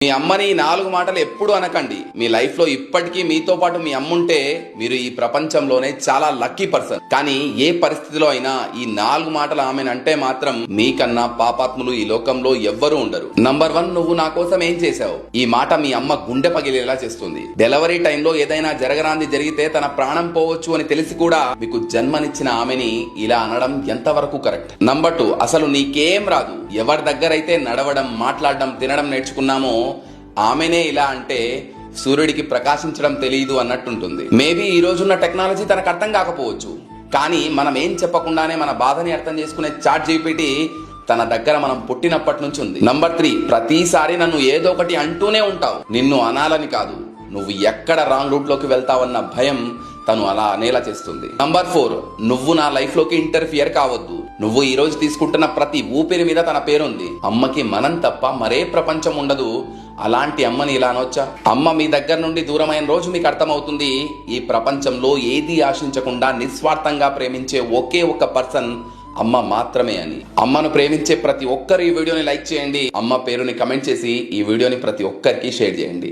మీ అమ్మని ఈ 4 మాటలు ఎప్పుడు అనకండి. మీ లైఫ్ లో ఇప్పటికీ మీతో పాటు మీ అమ్ముంటే మీరు ఈ ప్రపంచంలోనే చాలా లక్కీ పర్సన్. కానీ ఏ పరిస్థితిలో అయినా ఈ 4 మాటలు ఆమెనంటే మాత్రం మీకన్నా పాపాత్ములు ఈ లోకంలో ఎవ్వరూ ఉండరు. నంబర్ 1, నువ్వు నా కోసం ఏం చేశావు. ఈ మాట మీ అమ్మ గుండె పగిలేలా చేస్తుంది. డెలివరీ టైంలో ఏదైనా జరగరాంది జరిగితే తన ప్రాణం పోవచ్చు అని తెలిసి కూడా మీకు జన్మనిచ్చిన ఆమెని ఇలా అనడం ఎంతవరకు కరెక్ట్. నంబర్ 2, అసలు నీకేం రాదు. ఎవరి దగ్గరైతే నడవడం, మాట్లాడడం, తినడం నేర్చుకున్నామో ఆమెనే ఇలా అంటే సూర్యుడికి ప్రకాశించడం తెలియదు అన్నట్టుంటుంది. మేబీ ఈ రోజున్న టెక్నాలజీ తనకు అర్థం కాకపోవచ్చు, కానీ మనం ఏం చెప్పకుండానే మన బాధని అర్థం చేసుకునే చాట్ జీపీటీ తన దగ్గర మనం పుట్టినప్పటి నుంచి ఉంది. నంబర్ 3, ప్రతిసారి నన్ను ఏదో ఒకటి అంటూనే ఉంటావు. నిన్ను అనాలని కాదు, నువ్వు ఎక్కడ రాంగ్ రూట్ లోకి వెళ్తావన్న భయం తను అలా అనేలా చేస్తుంది. నంబర్ 4, నువ్వు నా లైఫ్ లోకి ఇంటర్ఫియర్ కావద్దు. నువ్వు ఈ రోజు తీసుకుంటున్న ప్రతి ఊపిరి మీద తన పేరుంది. అమ్మకి మనం తప్ప మరే ప్రపంచం ఉండదు. అలాంటి అమ్మని ఇలా అనొచ్చా? అమ్మ మీ దగ్గర నుండి దూరమైన రోజు మీకు అర్థమవుతుంది ఈ ప్రపంచంలో ఏది ఆశించకుండా నిస్వార్థంగా ప్రేమించే ఒకే ఒక పర్సన్ అమ్మ మాత్రమే అని. అమ్మను ప్రేమించే ప్రతి ఒక్కరు ఈ వీడియోని లైక్ చేయండి. అమ్మ పేరుని కమెంట్ చేసి ఈ వీడియోని ప్రతి ఒక్కరికి షేర్ చేయండి.